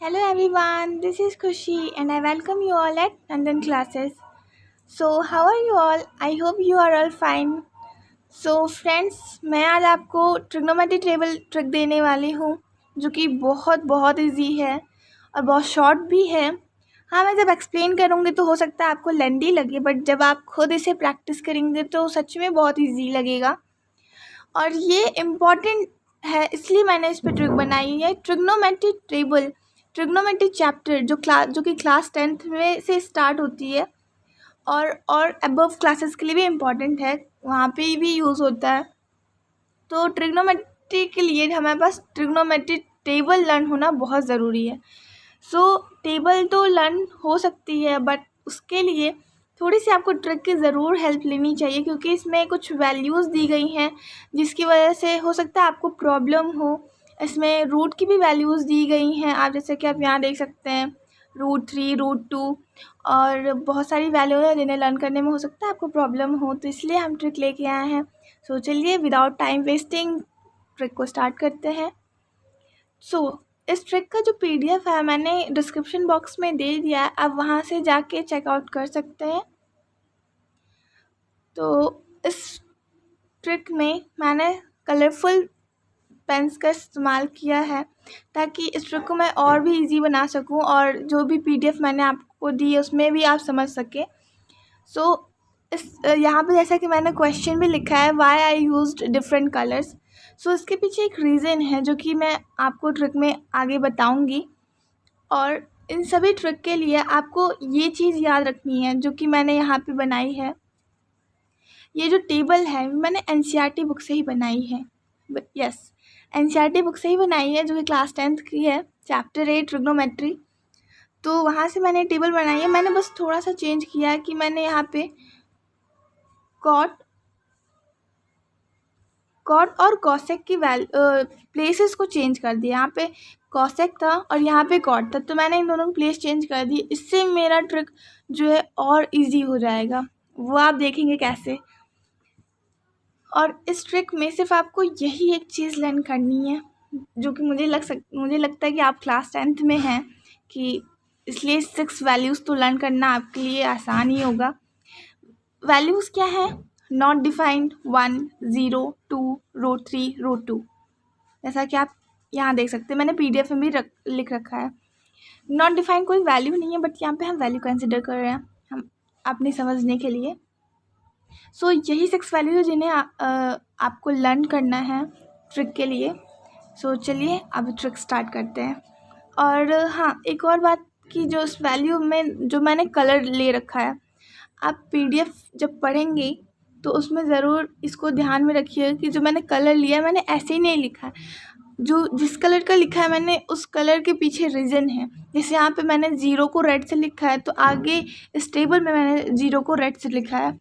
Hello everyone, this is Khushi and I welcome you all at London classes. So, how are you all? I hope you are all fine. So friends, मैं आज आपको trigonometry table trick देने वाली हूँ जो कि बहुत बहुत इजी है और बहुत शॉर्ट भी है। हाँ, मैं जब एक्सप्लेन करूँगी तो हो सकता है आपको लेंदी लगे, बट जब आप खुद इसे प्रैक्टिस करेंगे तो सच में बहुत इजी लगेगा। और ये इम्पॉर्टेंट है इसलिए मैंने इस पर ट्रिक बनाई है। ट्रिग्नोमेट्री टेबल, ट्रिग्नोमेट्री चैप्टर जो कि क्लास 10th में से स्टार्ट होती है और अबव क्लासेस के लिए भी इम्पॉर्टेंट है, वहाँ पे भी यूज़ होता है। तो ट्रिग्नोमेट्री के लिए हमारे पास ट्रिग्नोमेट्री टेबल लर्न होना बहुत ज़रूरी है। टेबल तो लर्न हो सकती है, बट उसके लिए थोड़ी सी आपको ट्रिक की ज़रूर हेल्प लेनी चाहिए, क्योंकि इसमें कुछ वैल्यूज़ दी गई हैं जिसकी वजह से हो सकता है आपको प्रॉब्लम हो। इसमें रूट की भी वैल्यूज़ दी गई हैं, आप जैसे कि आप यहाँ देख सकते हैं √3, √2 और बहुत सारी वैल्यू है जिन्हें लर्न करने में हो सकता है आपको प्रॉब्लम हो, तो इसलिए हम ट्रिक लेके आए हैं। चलिए विदाउट टाइम वेस्टिंग ट्रिक को स्टार्ट करते हैं। इस ट्रिक का जो PDF है मैंने डिस्क्रिप्शन बॉक्स में दे दिया है, आप वहाँ से जाके चेकआउट कर सकते हैं। तो इस ट्रिक में मैंने कलरफुल पेन्स का इस्तेमाल किया है ताकि इस ट्रिक को मैं और भी इजी बना सकूं और जो भी PDF मैंने आपको दी है उसमें भी आप समझ सकें। इस यहाँ पे जैसा कि मैंने क्वेश्चन भी लिखा है, why I used different colours. इसके पीछे एक रीज़न है जो कि मैं आपको ट्रिक में आगे बताऊंगी। और इन सभी ट्रिक के लिए आपको ये चीज़ याद रखनी है जो कि मैंने यहाँ पे बनाई है। ये जो टेबल है मैंने NCERT बुक से ही बनाई है। यस, NCERT बुक से ही बनाई है जो कि क्लास 10th की है, चैप्टर 8 ट्रिग्नोमेट्री। तो वहाँ से मैंने टेबल बनाई है। मैंने बस थोड़ा सा चेंज किया है कि मैंने यहाँ पे कॉट और कॉसेक की प्लेसेस को चेंज कर दिया। यहाँ पे कॉसेक था और यहाँ पे कॉट था, तो मैंने इन दोनों की प्लेस चेंज कर दी। इससे मेरा ट्रिक जो है और इजी हो जाएगा, वो आप देखेंगे कैसे। और इस ट्रिक में सिर्फ आपको यही एक चीज़ लर्न करनी है जो कि मुझे लगता है कि आप क्लास 10th में हैं, कि इसलिए 6 वैल्यूज़ तो लर्न करना आपके लिए आसान ही होगा। वैल्यूज़ क्या है? नॉट डिफाइंड 1, 0, 2, √3, √2, जैसा कि आप यहाँ देख सकते हैं। मैंने PDF में भी लिख रखा है। नॉट डिफाइंड कोई वैल्यू नहीं है, बट यहाँ पे हम वैल्यू कंसिडर कर रहे हैं हम अपने समझने के लिए। यही 6 वैल्यू है जिन्हें आपको लर्न करना है ट्रिक के लिए। चलिए अब ट्रिक स्टार्ट करते हैं। और हाँ, एक और बात कि जो इस वैल्यू में जो मैंने कलर ले रखा है, आप PDF जब पढ़ेंगे तो उसमें ज़रूर इसको ध्यान में रखिए कि जो मैंने कलर लिया मैंने ऐसे ही नहीं लिखा है। जो जिस कलर का लिखा है मैंने उस कलर के पीछे रीज़न है। जैसे यहाँ पे मैंने 0 को रेड से लिखा है, तो आगे इस टेबल में मैंने 0 को रेड से लिखा है।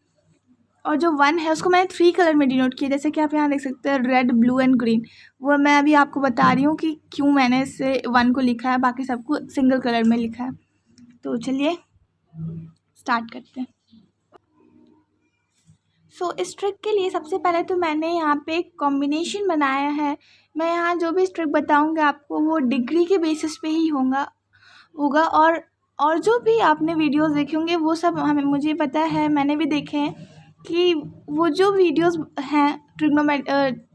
और जो 1 है उसको मैंने 3 कलर में डिनोट किया, जैसे कि आप यहाँ देख सकते हैं रेड, ब्लू एंड ग्रीन। वो मैं अभी आपको बता रही हूँ कि क्यों मैंने इसे 1 को लिखा है, बाकी सबको सिंगल कलर में लिखा है। तो चलिए स्टार्ट करते हैं। इस ट्रिक के लिए सबसे पहले तो मैंने यहाँ पे एक कॉम्बिनेशन बनाया है। मैं यहाँ जो भी ट्रिक बताऊँगी आपको वो डिग्री के बेसिस पे ही होगा। और जो भी आपने वीडियोस देखे होंगे वो सब मुझे पता है, मैंने भी देखे हैं कि वो जो वीडियोस हैं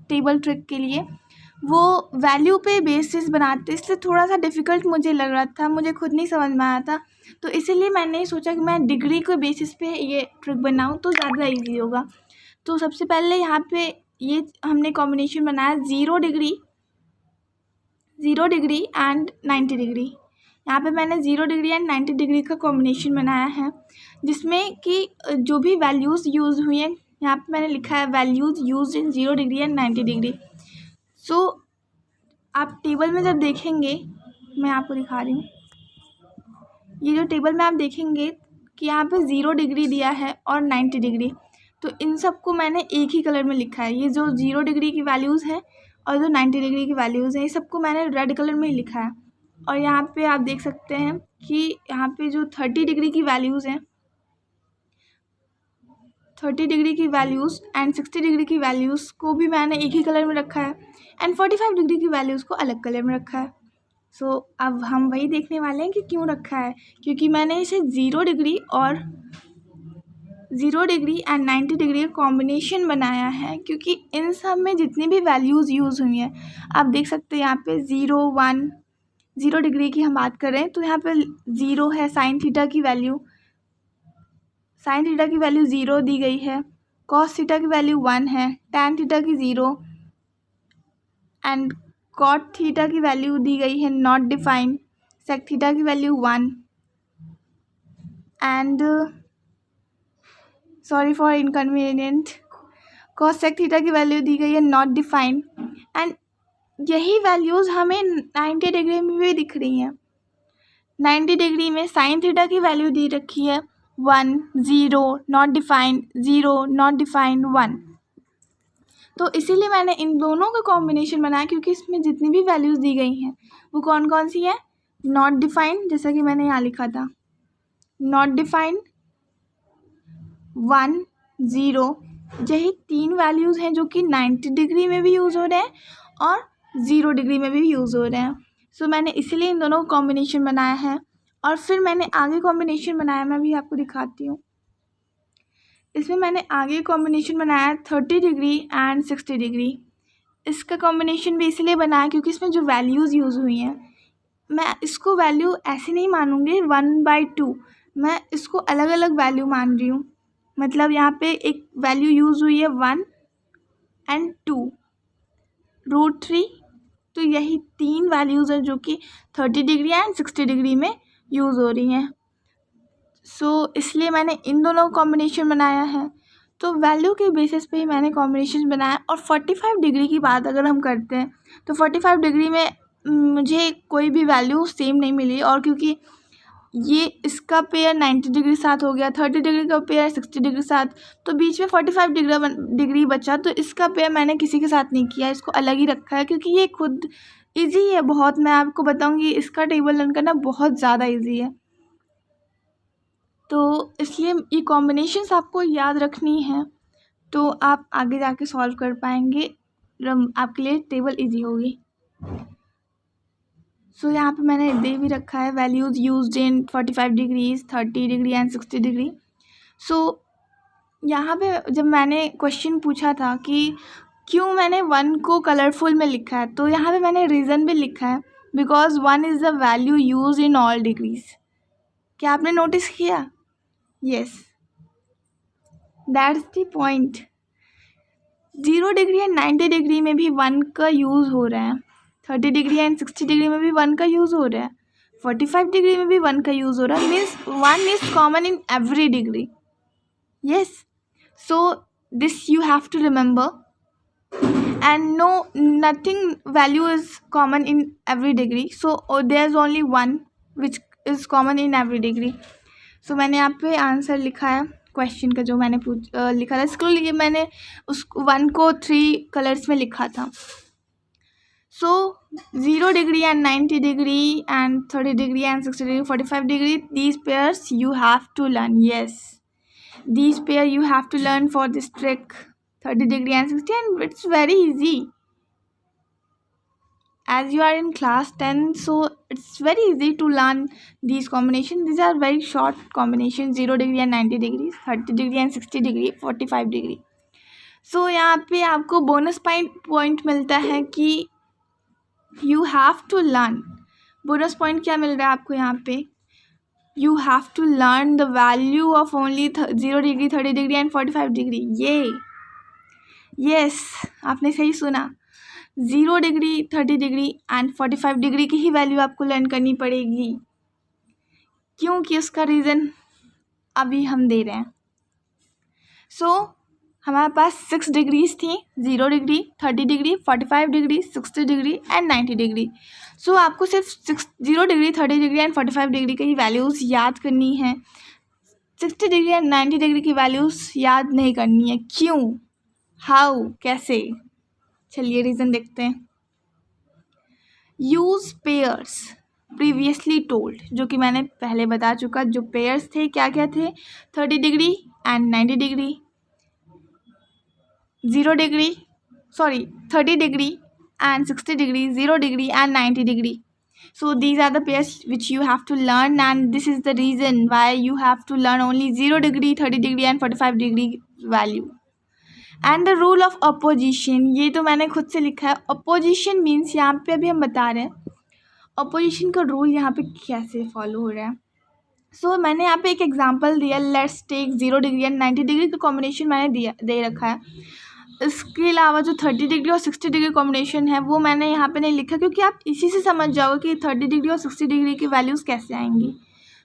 टेबल ट्रिक के लिए वो वैल्यू पे बेसिस बनाते, इसलिए थोड़ा सा डिफ़िकल्ट मुझे लग रहा था, मुझे खुद नहीं समझ में आया था। तो इसीलिए मैंने सोचा कि मैं डिग्री के बेसिस पे ये ट्रिक बनाऊँ तो ज़्यादा ईजी होगा। तो सबसे पहले यहाँ पे ये हमने कॉम्बिनेशन बनाया 0 डिग्री एंड 90 डिग्री। यहाँ पे मैंने 0 डिग्री एंड 90 डिग्री का कॉम्बिनेशन बनाया है, जिसमें कि जो भी वैल्यूज़ यूज़ हुई हैं यहाँ पे मैंने लिखा है values used in 0 degree and 90 degree. आप टेबल में जब देखेंगे, मैं आपको दिखा रही हूँ, ये जो टेबल में आप देखेंगे कि यहाँ पे 0 डिग्री दिया है और 90 डिग्री, तो इन सबको मैंने एक ही कलर में लिखा है। ये जो 0 डिग्री की वैल्यूज़ हैं और जो 90 डिग्री की वैल्यूज़ हैं, ये सबको मैंने रेड कलर में ही लिखा है। और यहाँ पे आप देख सकते हैं कि यहाँ पे जो 30 डिग्री की वैल्यूज़ हैं, 30 डिग्री की वैल्यूज़ एंड 60 डिग्री की वैल्यूज़ को भी मैंने एक ही कलर में रखा है, एंड 45 डिग्री की वैल्यूज़ को अलग कलर में रखा है। सो अब हम वही देखने वाले हैं कि क्यों रखा है, क्योंकि मैंने इसे 0 डिग्री एंड 90 डिग्री का कॉम्बिनेशन बनाया है, क्योंकि इन सब में जितनी भी वैल्यूज़ यूज़ हुई हैं आप देख सकते हैं यहाँ पे 0, 1, 0 डिग्री की हम बात करें तो यहाँ पे 0 है, साइन थीटा की वैल्यू 0 दी गई है, कॉस थीटा की वैल्यू 1 है, टैन थीटा की 0 एंड कॉट थीटा की वैल्यू दी गई है नॉट डिफाइंड, सेक थीटा की value 1 and sorry for inconvenient, cos sec theta की वैल्यू दी गई है नॉट डिफाइंड एंड यही वैल्यूज़ हमें 90 डिग्री में भी दिख रही हैं। 90 डिग्री में साइन थीटा की वैल्यू दी रखी है 1, 0 नॉट डिफाइंड, 0 नॉट डिफाइंड, 1। तो इसीलिए मैंने इन दोनों का कॉम्बिनेशन बनाया, क्योंकि इसमें जितनी भी वैल्यूज़ दी गई हैं वो कौन कौन सी हैं, नॉट डिफाइंड, जैसा कि मैंने यहाँ लिखा था, नॉट डिफाइंड, 1, 0, यही 3 वैल्यूज़ हैं जो कि 90 डिग्री में भी यूज़ हो रहे हैं और 0 डिग्री में भी यूज़ हो रहे हैं। सो मैंने इसीलिए इन दोनों का कॉम्बिनेशन बनाया है। और फिर मैंने आगे कॉम्बिनेशन बनाया, मैं भी आपको दिखाती हूँ। इसमें मैंने आगे कॉम्बिनेशन बनाया 30 डिग्री एंड 60 डिग्री। इसका कॉम्बिनेशन भी इसलिए बनाया क्योंकि इसमें जो वैल्यूज़ यूज़ हुई हैं, मैं इसको वैल्यू ऐसे नहीं मानूंगी 1/2, मैं इसको अलग अलग वैल्यू मान रही हूँ। मतलब यहाँ पे एक वैल्यू यूज़ हुई है 1 एंड 2, √3, तो यही 3 वैल्यूज़ है जो कि 30 डिग्री एंड 60 डिग्री में यूज़ हो रही हैं। सो इसलिए मैंने इन दोनों का कॉम्बिनेशन बनाया है। तो वैल्यू के बेसिस पे ही मैंने कॉम्बिनेशन बनाया। और 45 डिग्री की बात अगर हम करते हैं तो 45 डिग्री में मुझे कोई भी वैल्यू सेम नहीं मिली, और क्योंकि ये इसका पेयर 90 डिग्री साथ हो गया, 30 डिग्री का पेयर 60 डिग्री साथ, तो बीच में 45 डिग्री बचा, तो इसका पेयर मैंने किसी के साथ नहीं किया, इसको अलग ही रखा है क्योंकि ये खुद ईजी है बहुत। मैं आपको बताऊँगी, इसका टेबल लर्न करना बहुत ज़्यादा ईजी है, तो इसलिए ये कॉम्बिनेशंस आपको याद रखनी है, तो आप आगे जाके सॉल्व कर पाएंगे, आपके लिए टेबल इजी होगी। सो यहाँ पे मैंने दे भी रखा है values used in 45 degrees, 30 degree and 60 degree. So यहाँ पे जब मैंने क्वेश्चन पूछा था कि क्यों मैंने 1 को कलरफुल में लिखा है, तो यहाँ पे मैंने रीज़न भी लिखा है, because 1 is the value use in all degrees. क्या आपने नोटिस किया? Yes, that's the point. 0 degree and 90 degree में भी 1 का यूज़ हो रहा है, 30 डिग्री एंड 60 डिग्री में भी 1 का यूज़ हो रहा है, 45 डिग्री में भी 1 का यूज़ हो रहा है, means 1 is common in every degree. yes, so this you have to remember, and no, nothing value is common in every degree, so there's only one which is common in every degree. so मैंने यहाँ पे answer लिखा है question का, जो मैंने लिखा था, इसके लिए मैंने उस 1 को 3 कलर्स में लिखा था। So 0 degree and 90 degree and 30 degree and 60 degree, 45 degree, these pairs you have to learn. Yes, these pair you have to learn for this trick, 30 degree and 60, and it's very easy. As you are in class 10, so it's very easy to learn these combinations. These are very short combinations, 0 degree and 90 degrees, 30 degree and 60 degree, 45 degree. So यहाँ पे आपको bonus point मिलता है कि you have to learn. Bonus point क्या मिल रहा है आपको यहाँ पे? You have to learn the value of only 0 degree, 30 degree and 45 degree. Yes, आपने सही सुना, 0 डिग्री, 30 डिग्री एंड 45 डिग्री की ही वैल्यू आपको लर्न करनी पड़ेगी, क्योंकि उसका रीज़न अभी हम दे रहे हैं। सो हमारे पास 6 डिग्रीज थी, 0 degree, 30 degree, 45 degree, 60 degree and 90 degree. So आपको सिर्फ 0 डिग्री, 30 डिग्री एंड 45 डिग्री की वैल्यूज़ याद करनी है, 60 डिग्री एंड 90 डिग्री की वैल्यूज़ याद नहीं करनी है। क्यों? हाउ? कैसे? चलिए रीज़न देखते हैं। यूज़ पेयर्स प्रीवियसली टोल्ड, जो कि मैंने पहले बता चुका। जो पेयर्स थे क्या क्या थे? 30 degree and 90 degree, 0 degree, 30 degree and 60 degree, 0 degree and 90 degree. So these are the pairs which you have to learn, and this is the reason why you have to learn only 0 degree, 30 degree and 45 degree value. And the rule of opposition, ये तो मैंने खुद से लिखा है. Opposition means यहाँ पे अभी हम बता रहे हैं अपोजिशन का रूल यहाँ पे कैसे फॉलो हो रहा है. सो मैंने यहाँ पे एक एग्जांपल दिया. Let's take 0 degree and 90 degree का कॉम्बिनेशन मैंने दे रखा है. इसके अलावा जो 30 डिग्री और 60 डिग्री कॉम्बिनेशन है वो मैंने यहाँ पे नहीं लिखा, क्योंकि आप इसी से समझ जाओगे कि 30 डिग्री और 60 डिग्री की वैल्यूज़ कैसे आएंगी.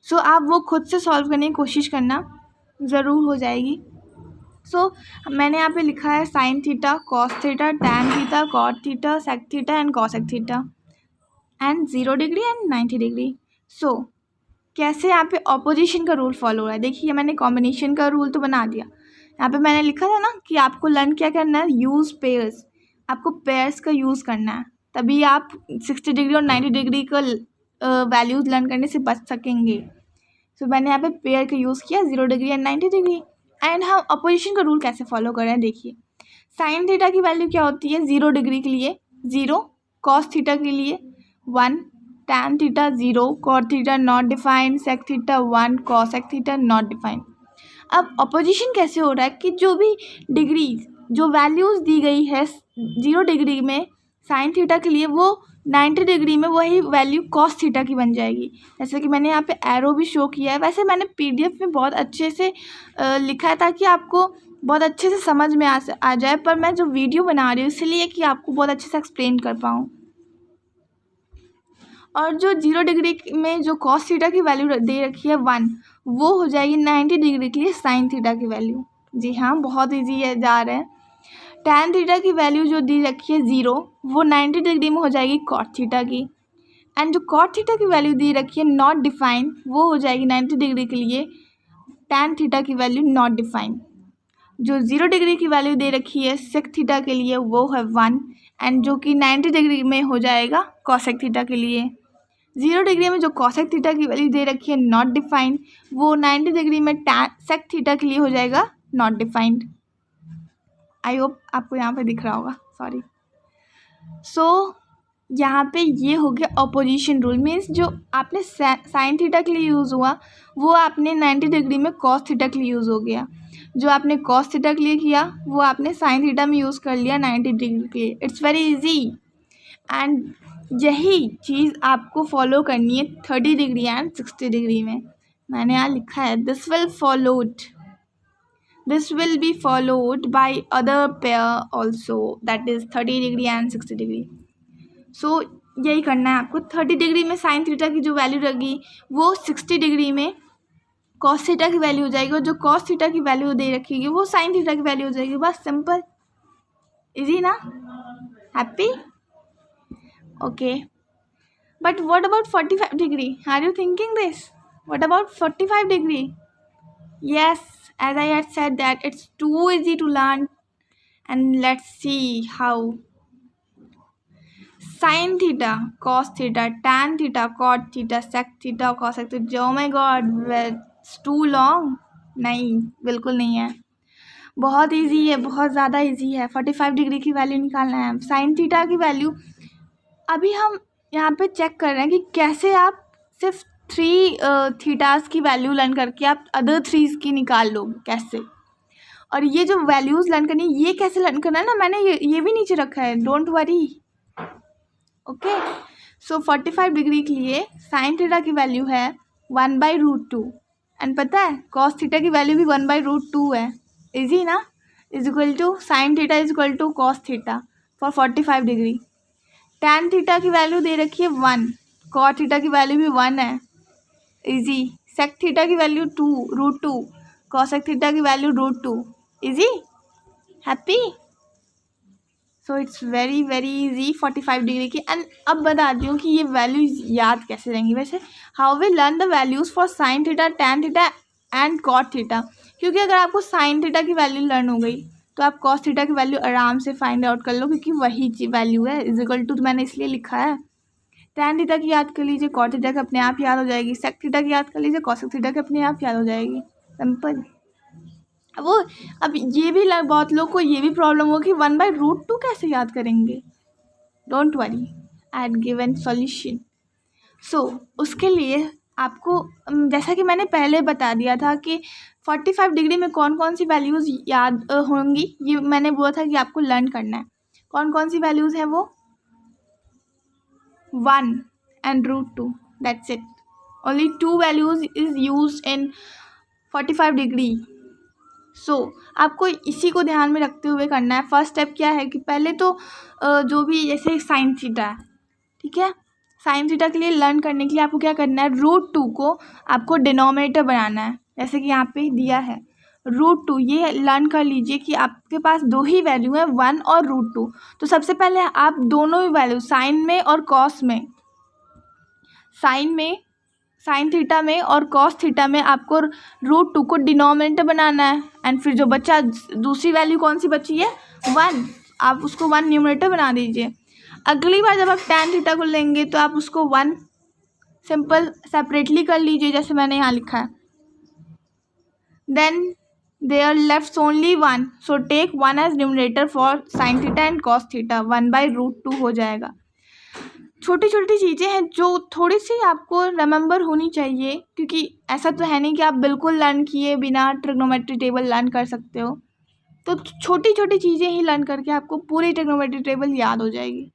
सो आप वो खुद से सॉल्व करने की कोशिश करना, ज़रूर हो जाएगी. सो मैंने यहाँ पे लिखा है sine theta, cos theta, tan theta, cot theta, sec theta and cosec theta and 0 degree and 90 degree. So कैसे यहाँ पे ऑपोजिशन का रूल फॉलो हो रहा है. देखिए मैंने कॉम्बिनेशन का रूल तो बना दिया. यहाँ पे मैंने लिखा था ना कि आपको लर्न क्या करना है, यूज़ पेयर्स. आपको पेयर्स का यूज़ करना है, तभी आप 60 डिग्री और 90 डिग्री का वैल्यूज़ लर्न करने से बच सकेंगे. सो मैंने यहाँ पे पेयर का यूज़ किया 0 डिग्री एंड 90 डिग्री. एंड हम अपोजिशन का रूल कैसे फॉलो कर रहे हैं. देखिए साइन थीटा की वैल्यू क्या होती है 0 डिग्री के लिए 0, कॉस थीटा के लिए 1, tan theta 0, cot theta not defined, sec theta 1, cosec theta not defined. अब अपोजिशन कैसे हो रहा है कि जो भी डिग्री जो वैल्यूज़ दी गई है 0 डिग्री में साइन थीटा के लिए, वो 90 डिग्री में वही वैल्यू कॉस थीटा की बन जाएगी. जैसे कि मैंने यहाँ पे एरो भी शो किया है. वैसे मैंने PDF में बहुत अच्छे से लिखा है ताकि आपको बहुत अच्छे से समझ में आ जाए, पर मैं जो वीडियो बना रही हूँ इसलिए कि आपको बहुत अच्छे से एक्सप्लेन कर पाऊँ. और जो 0 डिग्री में जो कॉस थीटा की वैल्यू दे रखी है 1, वो हो जाएगी 90 डिग्री के लिए साइन थीटा की वैल्यू. जी हाँ, बहुत ईजी है, जा रहे हैं. टैन थीटा की वैल्यू जो दी रखी है 0, वो 90 डिग्री में हो जाएगी कॉट थीटा की. एंड जो कॉट थीटा की वैल्यू दी रखी है नॉट डिफाइंड, वो हो जाएगी 90 डिग्री के लिए टैन थीटा की वैल्यू नॉट डिफाइंड. जो 0 डिग्री की वैल्यू दे रखी है सेक थीटा के लिए वो है 1, एंड जो कि 90 डिग्री में हो जाएगा कॉसेक थीटा के लिए. 0 डिग्री में जो कॉसेक थीटा की वैल्यू दे रखी है नॉट डिफाइंड, वो 90 डिग्री में सेक थीटा के लिए हो जाएगा नॉट डिफाइंड. आई होप आपको यहाँ पे दिख रहा होगा, सॉरी. सो यहाँ पे ये हो गया अपोजिशन रूल. मीन्स जो आपने साइन थीटा के लिए यूज़ हुआ वो आपने 90 डिग्री में कॉस थीटा के लिए यूज़ हो गया. जो आपने कॉस थीटा के लिए किया वो आपने साइन थीटा में यूज़ कर लिया 90 डिग्री के लिए. It's very easy. एंड यही चीज़ आपको फॉलो करनी है 30 डिग्री एंड 60 डिग्री में. मैंने यहाँ लिखा है this will be followed by other pair also, that is 30 degree and 60 degree. सो यही करना है आपको. 30 डिग्री में साइन थीटा की जो वैल्यू रहेगी वो 60 डिग्री में कॉस थीटा की वैल्यू हो जाएगी, और जो कॉस थीटा की वैल्यू दे रखी वो साइन थीटा की वैल्यू हो जाएगी. बस सिंपल, इजी ना. Happy? Okay. But what about 45 degree? Are you thinking this? What about 45 degree? Yes, as I had said that it's too easy to learn, and let's see how. Sin theta, cos theta, tan theta, cot theta, sec theta, cosec theta. Oh my God, it's too long. नहीं, बिल्कुल नहीं है. बहुत easy है, बहुत ज़्यादा easy है. 45 degree की वैल्यू निकालना है. साइन थीटा की वैल्यू अभी हम यहाँ पे चेक कर रहे हैं कि कैसे आप सिर्फ 3 थीटास की वैल्यू लर्न करके आप अदर 3 की निकाल लो कैसे. और ये जो वैल्यूज़ लर्न करनी है ये कैसे लर्न करना है ना, मैंने ये भी नीचे रखा है, don't worry. Okay. So 45 degree के लिए साइन थीटा की वैल्यू है 1/√2, एंड पता है कॉस थीटा की वैल्यू भी 1/√2 है. इजी ना. Is equal to sine theta is equal to cos theta for 45 degree. Tan theta की वैल्यू दे रखी है 1, कॉट थीटा की वैल्यू भी 1 है. इजी. सेक थीटा की वैल्यू 2√2, कॉसेक थीटा की value √2. Easy. Happy? So it's very very easy 45 degree की. एंड अब बताती हूँ कि ये वैल्यूज याद कैसे रहेंगी. वैसे how we learn the values for sine theta, tan theta and cot theta. क्योंकि अगर आपको साइन थीटा की वैल्यू लर्न हो गई तो आप कॉस थीटा की वैल्यू आराम से फाइंड आउट कर लो, क्योंकि वही वैल्यू है. इज इक्वल टू मैंने इसलिए लिखा है. टैन थीटा की याद कर लीजिए, कॉट थीटा की अपने आप याद हो जाएगी. सेक थीटा की याद कर लीजिए, कॉसेक थीटा की अपने आप याद हो जाएगी. सिंपल. वो अब ये भी बहुत लोग को ये भी प्रॉब्लम हो कि 1/√2 कैसे याद करेंगे. Don't worry, I had given solution. So उसके लिए आपको जैसा कि मैंने पहले बता दिया था कि 45 डिग्री में कौन कौन सी वैल्यूज़ याद होंगी, ये मैंने बोला था कि आपको लर्न करना है। कौन कौन सी वैल्यूज़ हैं वो? 1 and √2, that's it. Only 2 values is used in 45 degree. सो आपको इसी को ध्यान में रखते हुए करना है। फर्स्ट स्टेप क्या है कि पहले तो जो भी जैसे साइन थीटा है, ठीक है, साइन थीटा के लिए लर्न करने के लिए आपको क्या करना है, √2 को आपको डिनोमिनेटर बनाना है, जैसे कि यहाँ पे दिया है √2। ये लर्न कर लीजिए कि आपके पास दो ही वैल्यू है, 1 और √2। तो सबसे पहले आप दोनों ही वैल्यू साइन में और कॉस में, साइन थीटा में और कॉस थीटा में आपको √2 को डिनोमिनेटर बनाना है। एंड फिर जो बच्चा दूसरी वैल्यू कौन सी बची है, 1, आप उसको 1 न्यूमरेटर बना दीजिए। अगली बार जब आप tan थीटा को लेंगे तो आप उसको 1 सिंपल सेपरेटली कर लीजिए, जैसे मैंने यहाँ लिखा है। Then there left only 1, so take 1 as numerator for sine theta and cos theta, 1/√2 हो जाएगा। छोटी छोटी चीज़ें हैं जो थोड़ी सी आपको रिमेंबर होनी चाहिए, क्योंकि ऐसा तो है नहीं कि आप बिल्कुल लर्न किए बिना ट्रिग्नोमेट्री टेबल लर्न कर सकते हो। तो छोटी छोटी चीज़ें ही लर्न करके आपको पूरी ट्रिग्नोमेट्री टेबल याद हो जाएगी।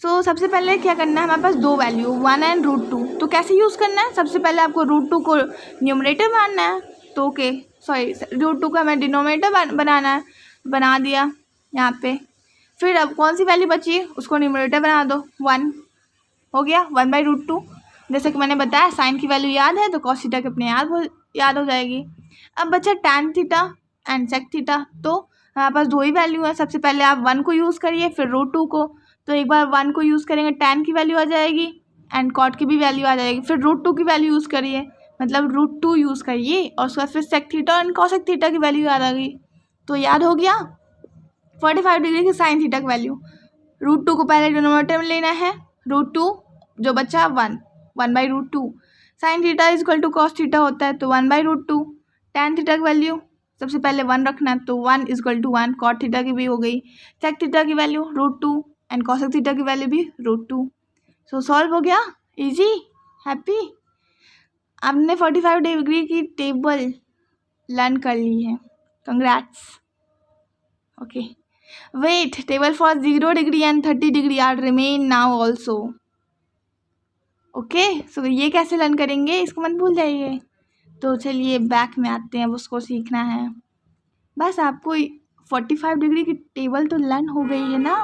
सो सबसे पहले क्या करना है, हमारे पास दो वैल्यू 1 एंड √2। तो कैसे यूज़ करना है, सबसे पहले आपको √2 को न्यूमरेटर बनाना है, तो ओके सॉरी √2 का हमें डिनोमिनेटर बनाना है, बना दिया यहाँ पे। फिर अब कौन सी वैल्यू बची, उसको न्यूमरेटर बना दो, 1 हो गया, 1/√2। जैसे कि मैंने बताया साइन की वैल्यू याद है तो कॉस थीटा के अपने याद हो जाएगी। अब बचा tan theta and sec theta, तो हमारे पास दो ही वैल्यू है। सबसे पहले आप 1 को यूज़ करिए, फिर √2 को। तो एक बार 1 को यूज़ करेंगे tan की वैल्यू आ जाएगी एंड कॉट की भी वैल्यू आ जाएगी। फिर √2 की वैल्यू यूज़ करिए, मतलब √2 यूज़ करिए, और उसके बाद फिर sec theta and cosec theta की वैल्यू याद आ गई। तो याद हो गया 45 डिग्री की साइन थीटा की वैल्यू। √2 को पहले डिनोमिनेटर में लेना है, √2 जो बचा 1/√2। Sine theta is equal to cos theta होता है, तो 1/√2। tan थीटा की वैल्यू सबसे पहले 1 रखना है, तो 1 is equal to 1। Cot theta की भी हो गई, sec थीटा की वैल्यू √2 एंड cosec थीटा की वैल्यू भी √2। सो सॉल्व हो गया, इजी, हैप्पी। आपने 45 डिग्री की टेबल लर्न कर ली है, congrats. Okay wait, table for 0 degree and 30 degree are remain now also. Okay so ये कैसे लर्न करेंगे, इसको मत भूल जाइए। तो चलिए बैक में आते हैं, अब उसको सीखना है। बस आपको 45 डिग्री की टेबल तो लर्न हो गई है ना।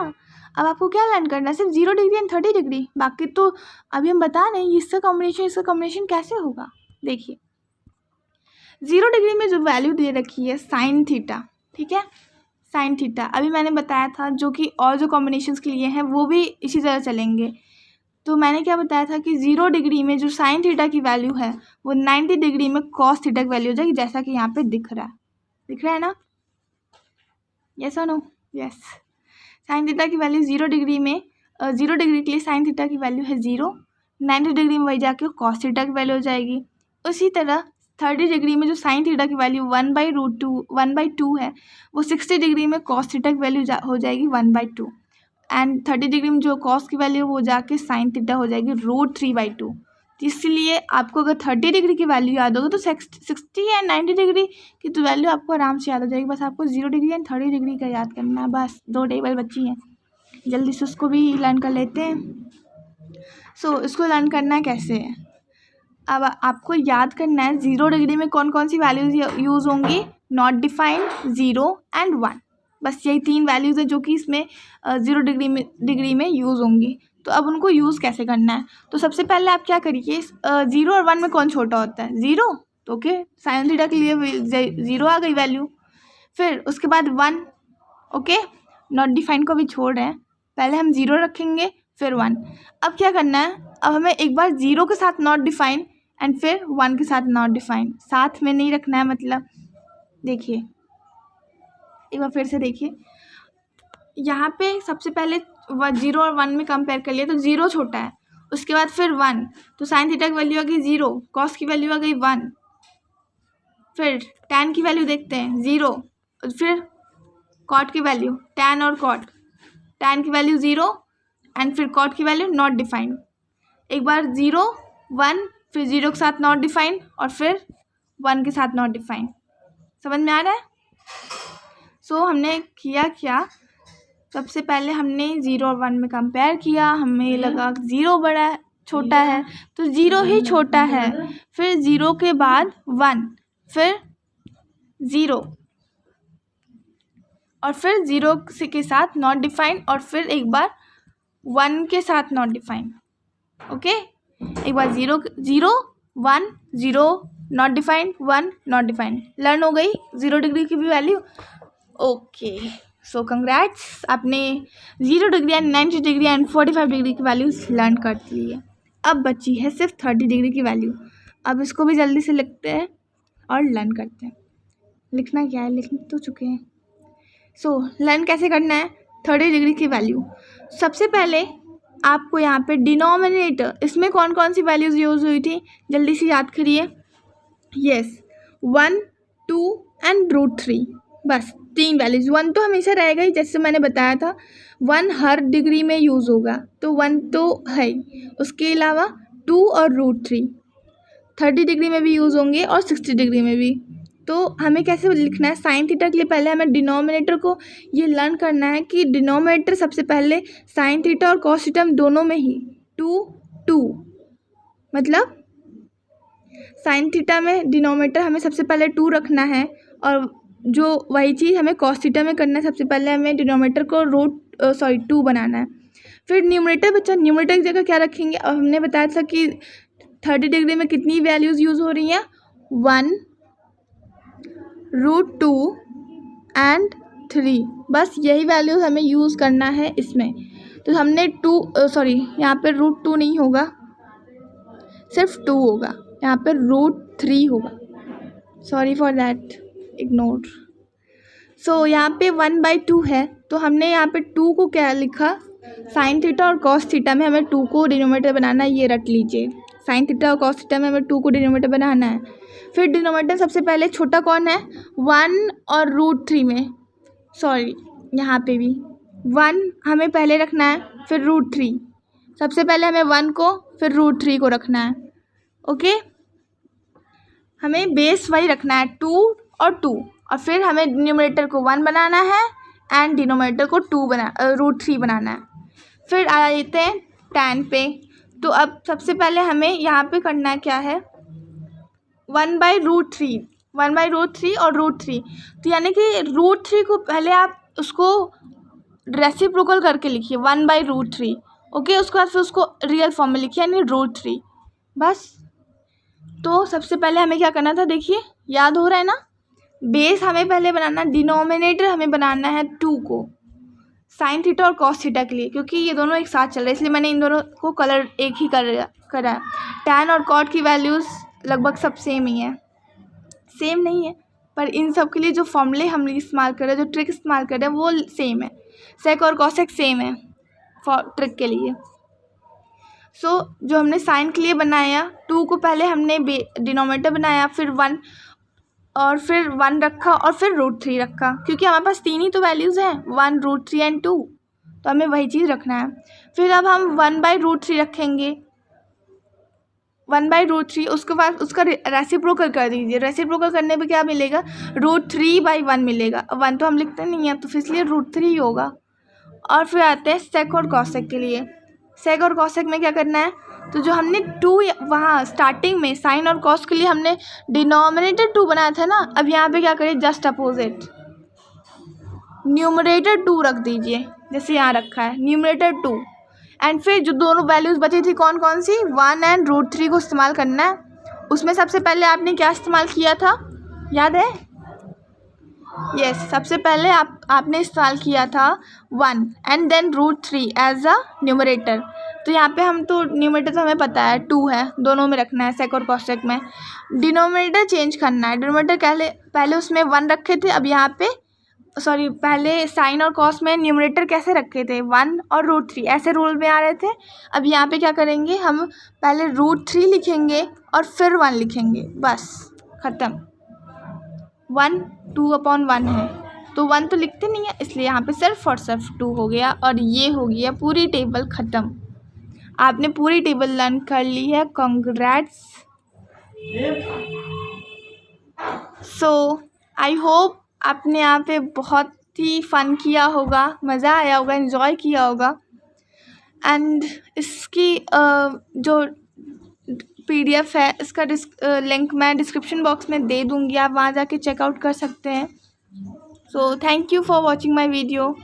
अब आपको क्या लर्न करना है, सिर्फ 0 डिग्री एंड 30 डिग्री। बाकी तो अभी हम बता रहे हैं इसका कॉम्बिनेशन कैसे होगा। देखिए 0 डिग्री में जो वैल्यू दे रखी है साइन थीटा, ठीक है, साइन थीटा अभी मैंने बताया था, जो कि और जो कॉम्बिनेशंस के लिए हैं वो भी इसी तरह चलेंगे। तो मैंने क्या बताया था कि 0 डिग्री में जो साइन थीटा की वैल्यू है वो 90 डिग्री में कॉस थीटा की वैल्यू हो जाएगी, जैसा कि यहाँ पे दिख रहा है ना, यस और नो, यस। साइन थीटा की वैल्यू 0 डिग्री में 0 डिग्री के लिए साइन थीटा की वैल्यू है 0, 90 डिग्री में वही जाके कॉस थीटा की वैल्यू हो जाएगी। उसी तरह 30 डिग्री में जो साइन थीटा की वैल्यू 1/2 है, वो 60 डिग्री में कॉस थीटा की वैल्यू हो जाएगी 1/2। एंड 30 डिग्री में जो कॉस की वैल्यू वो जाके साइन थीटा हो जाएगी √3/2। इसलिए आपको अगर 30 डिग्री की वैल्यू याद होगी तो 60 एंड 90 डिग्री की तो वैल्यू आपको आराम से याद हो जाएगी। बस आपको 0 डिग्री एंड 30 डिग्री का याद करना है, बस दो टेबल बची हैं, जल्दी से उसको भी लर्न कर लेते हैं। सो इसको लर्न करना कैसे है, अब आपको याद करना है 0 डिग्री में कौन कौन सी वैल्यूज़ यूज़ होंगी, नॉट डिफाइंड, 0 एंड 1। बस यही 3 वैल्यूज़ है जो कि इसमें 0 डिग्री में यूज़ होंगी। तो अब उनको यूज़ कैसे करना है, तो सबसे पहले आप क्या करिए, 0 और 1 में कौन छोटा होता है, 0, तो ओके साइन थीटा के लिए 0 आ गई वैल्यू। फिर उसके बाद 1, ओके नॉट डिफाइंड को भी छोड़ रहे हैं, पहले हम 0 रखेंगे फिर 1। अब क्या करना है, अब हमें एक बार 0 के साथ नॉट डिफाइन एंड फिर 1 के साथ नॉट डिफाइन, साथ में नहीं रखना है। मतलब देखिए एक बार फिर से देखिए, यहाँ पे सबसे पहले 0 और 1 में कंपेयर कर लिया तो 0 छोटा है, उसके बाद फिर 1, तो साइन थीटा की वैल्यू आ गई 0, कॉस की वैल्यू आ गई 1, फिर tan की वैल्यू देखते हैं 0, फिर कॉट की वैल्यू, tan और कॉट, tan की वैल्यू 0 एंड फिर कॉट की वैल्यू नॉट डिफाइंड। एक बार 0 1, फिर 0 के साथ नॉट डिफाइन और फिर 1 के साथ नॉट डिफाइन। समझ में आ रहा है? सो हमने किया क्या, सबसे पहले हमने 0 और 1 में कंपेयर किया, हमें लगा 0 बड़ा छोटा है तो 0 ही छोटा है, फिर 0 के बाद 1, फिर 0 और फिर 0 के साथ नॉट डिफाइन और फिर एक बार 1 के साथ नॉट डिफाइन। ओके, एक बार 0 0 1 0 not defined 1 not defined. Learn हो गई 0 डिग्री की भी वैल्यू। ओके, सो कंग्रेट्स, आपने 0 degree and 90 degree and 45 degree की वैल्यूज लर्न कर ली है। अब बची है सिर्फ 30 डिग्री की वैल्यू। अब इसको भी जल्दी से लिखते हैं और लर्न करते हैं। लिखना क्या है, लिख तो चुके हैं। सो लर्न कैसे करना है 30 डिग्री की वैल्यू। सबसे पहले आपको यहाँ पे डिनोमिनेटर, इसमें कौन कौन सी वैल्यूज़ यूज़ हुई थी जल्दी से याद करिए। यस, 1 2 एंड √3, बस 3 वैल्यूज़। 1 तो हमेशा रहेगा ही, जैसे मैंने बताया था 1 हर डिग्री में यूज़ होगा तो 1 तो है ही। उसके अलावा 2 और √3 30 डिग्री में भी यूज़ होंगे और 60 डिग्री में भी। तो हमें कैसे लिखना है, साइन थीटा के लिए पहले हमें डिनोमिनेटर को ये लर्न करना है कि डिनोमिनेटर सबसे पहले साइन थीटा और कॉस थीटा दोनों में ही 2 2, मतलब साइन थीटा में डिनोमिनेटर हमें सबसे पहले 2 रखना है और जो वही चीज़ हमें कॉस थीटा में करना है, सबसे पहले हमें डिनोमिनेटर को 2 बनाना है। फिर न्यूमरेटर बच्चा, न्यूमरेटर की जगह क्या रखेंगे, और हमने बताया था कि 30 डिग्री में कितनी वैल्यूज़ यूज़ हो रही हैं, 1 √2 एंड 3, बस यही वैल्यूज़ हमें यूज़ करना है इसमें। तो हमने यहाँ पे √2 नहीं होगा, सिर्फ 2 होगा, यहाँ पे √3 होगा, सॉरी फॉर दैट, इग्नोर। सो यहाँ पे 1/2 है तो हमने यहाँ पे 2 को क्या लिखा, साइन थीटा और कॉस थीटा में हमें 2 को डिनोमिनेटर बनाना है, ये रट लीजिए। साइन थीटा और कॉस थीटा में हमें 2 को डिनोमिनेटर बनाना है। फिर डिनोमिनेटर सबसे पहले छोटा कौन है, 1 और √3 में, सॉरी यहाँ पे भी 1 हमें पहले रखना है, फिर √3, सबसे पहले हमें 1 को फिर √3 को रखना है। ओके, हमें बेस वही रखना है 2 और 2, और फिर हमें न्यूमरेटर को 1 बनाना है एंड डिनोमिनेटर को √3 बनाना है। फिर आ जाते हैं tan पे। तो अब सबसे पहले हमें यहाँ पे करना है क्या है, 1/√3 और √3, तो यानी कि √3 को पहले आप उसको रेसिप्रोकल करके लिखिए 1/√3। ओके, उसके बाद फिर उसको रियल फॉर्म में लिखिए यानी √3, बस। तो सबसे पहले हमें क्या करना था, देखिए याद हो रहा है ना, बेस हमें पहले बनाना, डिनोमिनेटर हमें बनाना है 2 को साइन थीटा और कॉस थीटा के लिए, क्योंकि ये दोनों एक साथ चल रहे हैं इसलिए मैंने इन दोनों को कलर एक ही करा है। टैन और कॉट की वैल्यूज़ लगभग सब सेम ही है, सेम नहीं है पर इन सब के लिए जो फॉर्मूले हम इस्तेमाल कर रहे हैं, जो ट्रिक इस्तेमाल कर रहे हैं वो सेम है। सेक और कॉसेक सेम है फॉर ट्रिक के लिए। सो जो हमने साइन के लिए बनाया, 2 को पहले हमने डिनोमिनेटर बनाया, फिर 1 और फिर 1 रखा और फिर √3 रखा, क्योंकि हमारे पास 3 ही तो वैल्यूज़ हैं, 1 √3 एंड 2, तो हमें वही चीज़ रखना है। फिर अब हम 1/√3 रखेंगे, 1/√3, उसके बाद उसका रेसिप्रोकल कर दीजिए। रेसिप्रोकल करने पे क्या मिलेगा, √3/1 मिलेगा। 1 तो हम लिखते नहीं हैं तो इसलिए √3 होगा। और फिर आते हैं सेक और कॉसेक के लिए। सेक और कॉसेक में क्या करना है, तो जो हमने 2 वहाँ स्टार्टिंग में साइन और कॉस के लिए हमने डिनोमिनेटर 2 बनाया था ना, अब यहाँ पे क्या करें, जस्ट अपोजिट न्यूमरेटर 2 रख दीजिए, जैसे यहाँ रखा है न्यूमरेटर 2। एंड फिर जो दोनों वैल्यूज़ बची थी कौन कौन सी, 1 एंड √3 को इस्तेमाल करना है। उसमें सबसे पहले आपने क्या इस्तेमाल किया था, याद है? यस, सबसे पहले आपने इस्तेमाल किया था 1 and then √3 as a numerator. तो यहाँ पे हम तो न्यूमरेटर तो हमें पता है 2 है, दोनों में रखना है सेक और कॉसेक में। डिनोमिनेटर चेंज करना है, डिनोमिनेटर पहले उसमें 1 रखे थे, अब यहाँ पे पहले साइन और कॉस में न्यूमरेटर कैसे रखे थे, 1 और √3 ऐसे रूल में आ रहे थे। अब यहाँ पे क्या करेंगे, हम पहले √3 लिखेंगे और फिर 1 लिखेंगे, बस ख़त्म। 1 2/1 है तो 1 तो लिखते नहीं है, इसलिए यहाँ पे सिर्फ और सिर्फ 2 हो गया और ये हो गया पूरी टेबल ख़त्म। आपने पूरी टेबल लर्न कर ली है, कॉन्ग्रेट्स। सो आई होप आपने यहाँ पे बहुत ही फन किया होगा, मज़ा आया होगा, इन्जॉय किया होगा। एंड इसकी जो PDF है इसका लिंक मैं डिस्क्रिप्शन बॉक्स में दे दूँगी, आप वहाँ जाके चेकआउट कर सकते हैं। So thank you for watching my video.